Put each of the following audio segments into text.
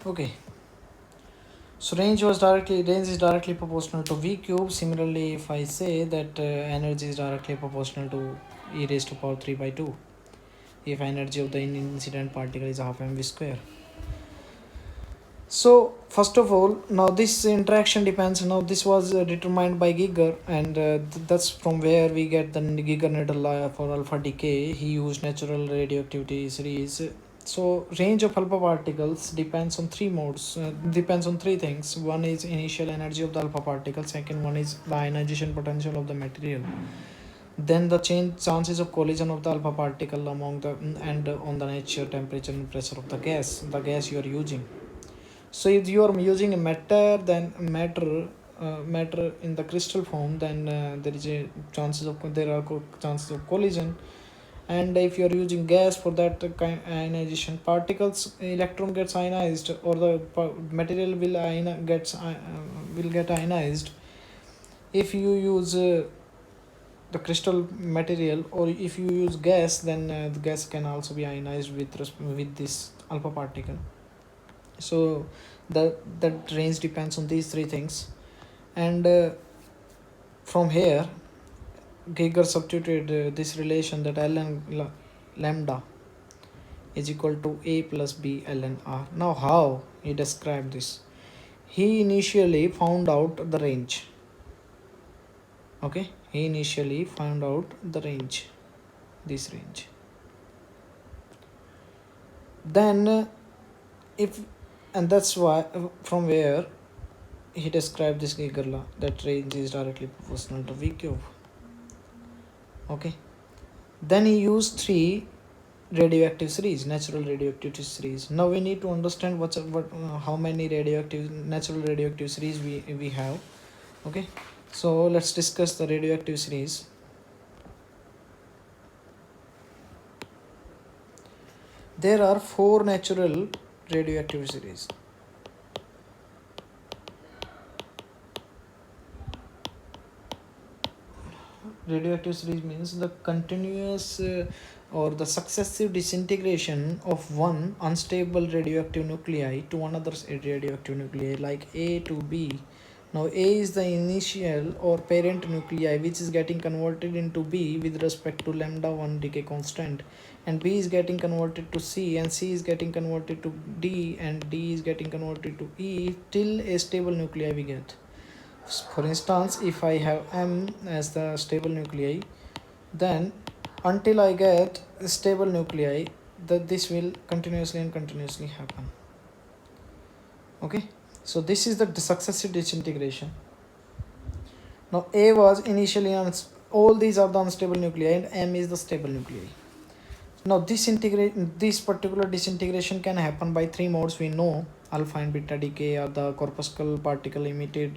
Okay, so range is directly proportional to v cube. Similarly, if I say that energy is directly proportional to e raised to power 3 by 2, if energy of the incident particle is half mv square. So first of all, now this interaction depends. Now this was determined by Giger, and that's from where we get the Giger-Nadel law for alpha decay. He used natural radioactivity series. So range of alpha particles depends on three modes. Depends on three things. One is initial energy of the alpha particle. Second one is the ionization potential of the material. Then the chances of collision of the alpha particle among the and on the nature, temperature, and pressure of the gas you are using. So if you are using a matter in the crystal form, then there is a chances of collision. And if you are using gas for that ionization, particles electron gets ionized, or the material will get ionized. If you use the crystal material, or if you use gas, then the gas can also be ionized with this alpha particle. So that range depends on these three things, and from here Geiger substituted this relation that ln lambda is equal to a plus b ln r. Now how he described this? He initially found out the range. Okay, he initially found out the range, this range. Then if and that's why from where he described this Geiger law, that range is directly proportional to v cube. Okay, then he used three radioactive series, natural radioactivity series. Now we need to understand how many natural radioactive series we have. Okay, so let's discuss the radioactive series. There are 4 natural radioactive series. Radioactive series means the continuous or the successive disintegration of one unstable radioactive nuclei to another radioactive nuclei, like A to B. Now A is the initial or parent nuclei which is getting converted into B with respect to lambda 1 decay constant, and B is getting converted to C, and C is getting converted to D, and D is getting converted to E till a stable nuclei we get. For instance, if I have M as the stable nuclei, then until I get stable nuclei, this will continuously happen. Okay, so this is the successive disintegration. Now A was initially all these are the unstable nuclei, and M is the stable nuclei. Now this particular disintegration can happen by three modes we know: alpha and beta decay, or the corpuscle particle emitted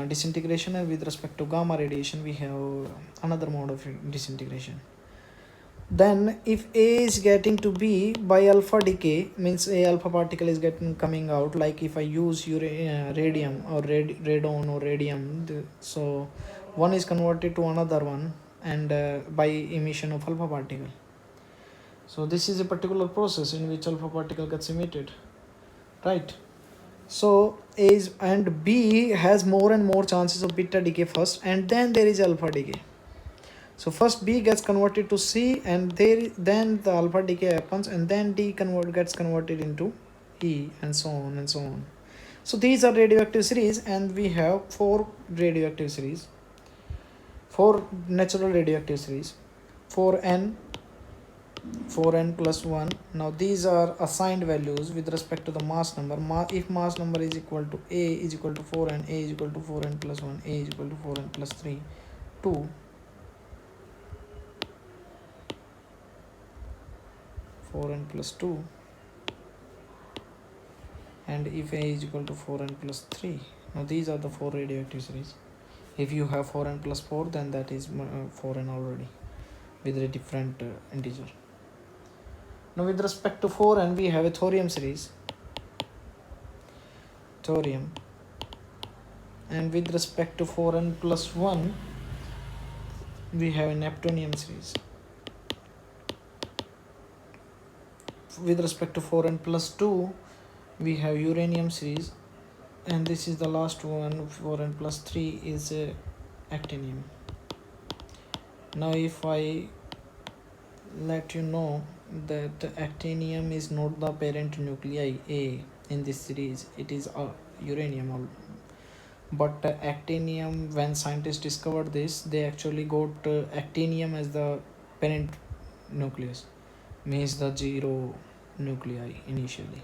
disintegration, and with respect to gamma radiation we have another mode of disintegration. Then if A is getting to B by alpha decay, means a alpha particle is coming out, like if I use radium or radon or radium, so one is converted to another one, and by emission of alpha particle. So this is a particular process in which alpha particle gets emitted, right? So A is, and B has more and more chances of beta decay first, and then there is alpha decay. So first B gets converted to C, and then the alpha decay happens, and then D gets converted into E, and so on and so on. So these are radioactive series, and we have 4 radioactive series, 4 natural radioactive series, 4n plus 1. Now these are assigned values with respect to the mass number. If mass number is equal to A is equal to 4n, A is equal to 4n plus 1, A is equal to 4n plus 3, 2, 4n plus 2, and if A is equal to 4n plus 3. Now these are the 4 radioactive series. If you have 4n plus 4, then that is 4n already with a different integer. Now with respect to 4n, we have a thorium series, and with respect to 4n plus 1, we have a neptunium series. with respect to 4n plus 2, we have uranium series, and this is the last one. 4n plus 3 is actinium. Now if I let you know that actinium is not the parent nuclei A in this series, it is uranium. But actinium, when scientists discovered this, they actually got actinium as the parent nucleus, means the 0 nuclei initially,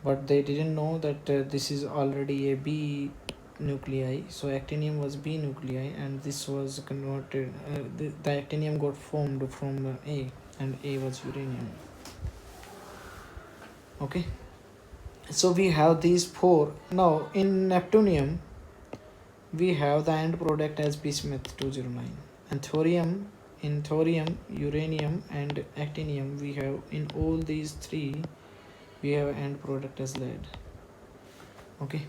but they didn't know that this is already a B nuclei. So actinium was B nuclei, and this was converted, the actinium got formed from A, and A was uranium. Okay, so we have these 4. Now in neptunium we have the end product as bismuth 209, and thorium, in thorium, uranium and actinium, we have, in all these 3 we have end product as lead. Okay,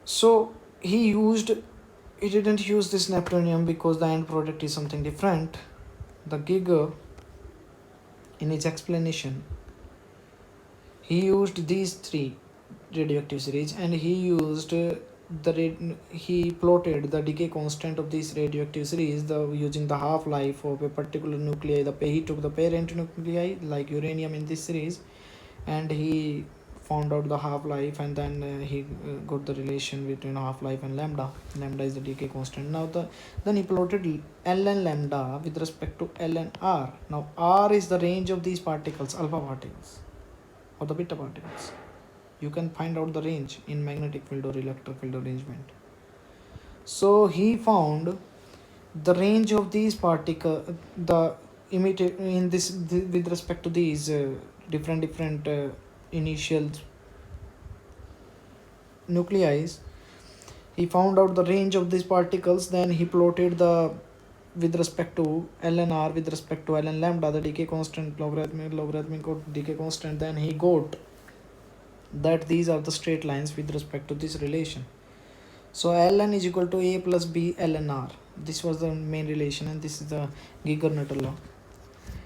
so he didn't use this neptunium because the end product is something different. The Giger, in his explanation, he used these 3 radioactive series, and he used he plotted the decay constant of this radioactive series using the half-life of a particular nuclei. He took the parent nuclei like uranium in this series, and he found out the half-life, and then he got the relation between half-life and lambda. Lambda is the decay constant. Now then he plotted ln lambda with respect to ln r. Now r is the range of these particles, alpha particles or the beta particles. You can find out the range in magnetic field or electric field arrangement. So he found the range of these particles, the emitted in this with respect to these different initial nuclei. He found out the range of these particles. Then he plotted the with respect to ln r with respect to ln lambda, the decay constant, logarithmic decay constant. Then he got that these are the straight lines with respect to this relation. So ln is equal to a plus b ln r. This was the main relation, and this is the Giger-Nuttall law,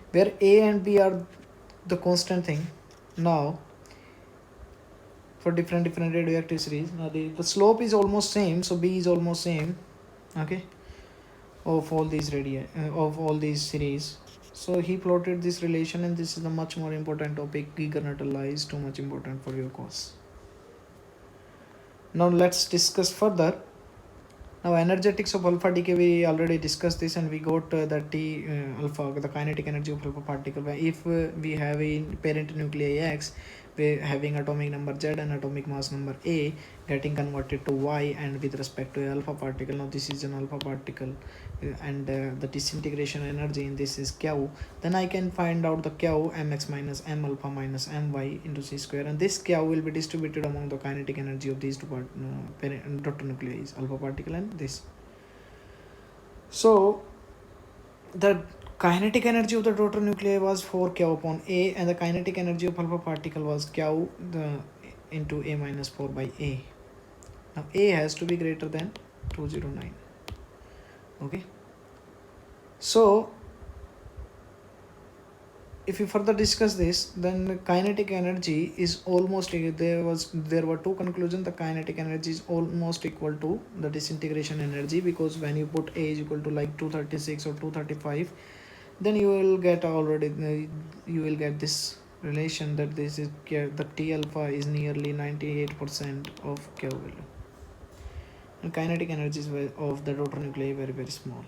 where a and b are the constant thing. Now for different radioactive series, now the slope is almost same, so b is almost same, okay, of all these of all these series. So he plotted this relation, and this is the much more important topic. Giger-Nuttall law is too much important for your course. Now let's discuss further. Now energetics of alpha decay, we already discussed this, and we got that T alpha, the kinetic energy of alpha particle. If we have a parent nuclei X, we having atomic number Z and atomic mass number A, getting converted to Y, and with respect to alpha particle, now this is an alpha particle, and the disintegration energy in this is Q. Then I can find out the Q, mx minus m alpha minus my into c square, and this Q will be distributed among the kinetic energy of these two daughter nuclei, alpha particle and this. So the kinetic energy of the daughter nuclei was 4Q upon A, and the kinetic energy of alpha particle was Q into A minus 4 by A. Now A has to be greater than 209. Okay. So if you further discuss this, then kinetic energy is almost, there were 2 conclusions. The kinetic energy is almost equal to the disintegration energy, because when you put A is equal to like 236 or 235, then you will get this relation that this is the T alpha is nearly 98% of Q value, and kinetic energy of the daughter nuclei very small.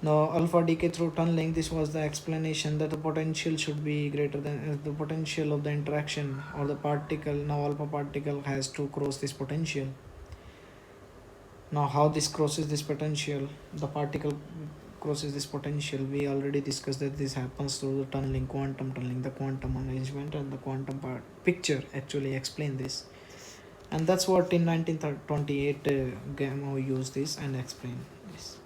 Now alpha decay through tunneling, this was the explanation that the potential should be greater than the potential of the interaction or the particle. Now alpha particle has to cross this potential. Now how this crosses this potential, the particle crosses this potential, we already discussed that this happens through the tunneling, quantum tunneling. The quantum arrangement and the quantum picture actually explain this, and that's what in 1928 Gamow used this and explained this.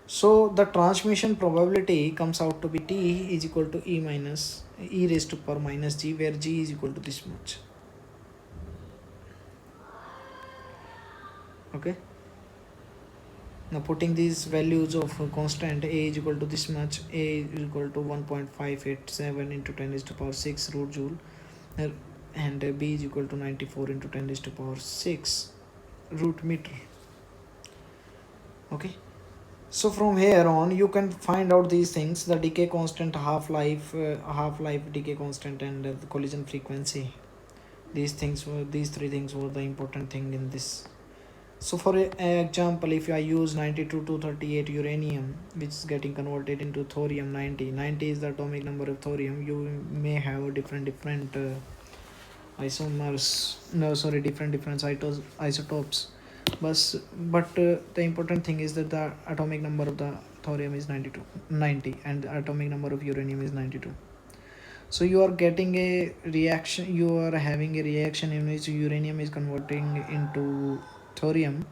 So the transmission probability comes out to be T is equal to e raised to power minus g, where g is equal to this much. Okay. Now putting these values of constant, a is equal to this much, a is equal to 1.587 into 10 raised to power 6 root joule, and b is equal to 94 into 10 raised to power 6 root meter. Okay, so from here on you can find out these things: the decay constant, half-life, decay constant, and the collision frequency. These three things were the important thing in this. So for example, if I use 92-238 uranium, which is getting converted into thorium 90 is the atomic number of thorium, you may have different isomers, no sorry, different isotopes, but the important thing is that the atomic number of the thorium is 90, and the atomic number of uranium is 92. So you are getting a reaction, you are having a reaction in which uranium is converting into thorium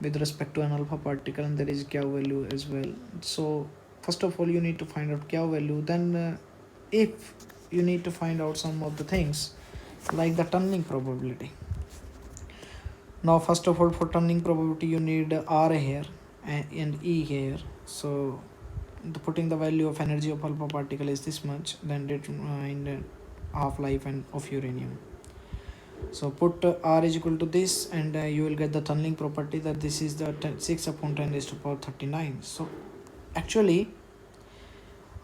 with respect to an alpha particle, and there is Gauss value as well. So first of all you need to find out Gauss value, then if you need to find out some of the things like the tunneling probability. Now first of all, for tunneling probability you need R here and E here. So putting the value of energy of alpha particle is this much, then in the half-life and of uranium. So put R is equal to this, and you will get the tunneling property that this is the 6 upon 10 raised to power 39. So actually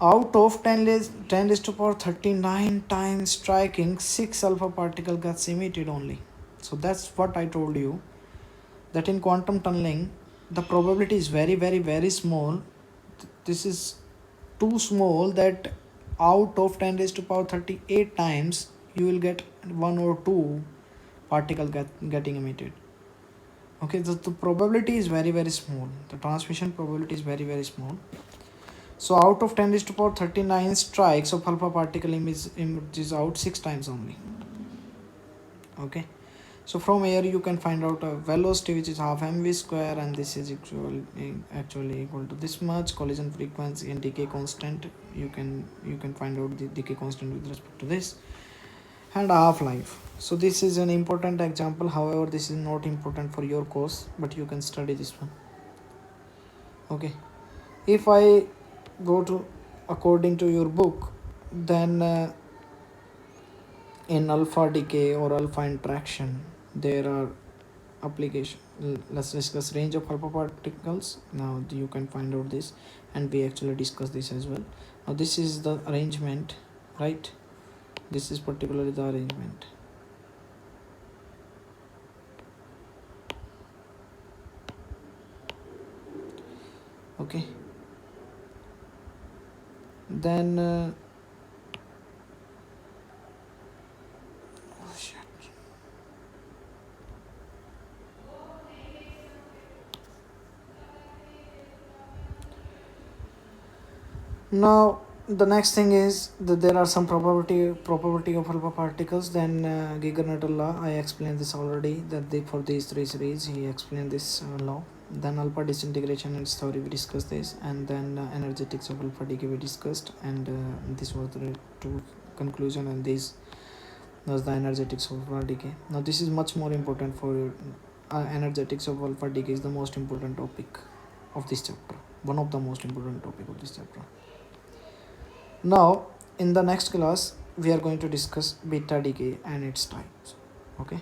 out of 10 raised to power 39 times striking, 6 alpha particle gets emitted only. So that's what I told you, that in quantum tunneling the probability is very small. This is too small that out of 10 raised to power 38 times you will get 1 or 2 particle getting emitted. Okay, the probability is very small. The transmission probability is very small. So out of 10 raised to power 39 strikes of alpha particle emerges out 6 times only. Okay, so from here you can find out a velocity which is half mv square, and this is actually equal to this much. Collision frequency and decay constant, you can find out the decay constant with respect to this, and half-life. So this is an important example, however this is not important for your course, but you can study this one. Okay, if I go to according to your book, then in alpha decay or alpha interaction there are application. Let's discuss range of alpha particles. Now you can find out this, and we actually discuss this as well. Now this is the arrangement, right? This is particularly the arrangement. Okay, then oh shit. Now the next thing is that there are some probability of alpha particles. Then Giger-Nuttall law, I explained this already, that for these three series he explained this law. Then alpha disintegration and its theory, we discussed this, and then energetics of alpha decay we discussed, and this was the two conclusion, and this was the energetics of alpha decay. Now this is much more important for energetics of alpha decay is the most important topic of this chapter, one of the most important topic of this chapter. Now in the next class we are going to discuss beta decay and its types. Okay.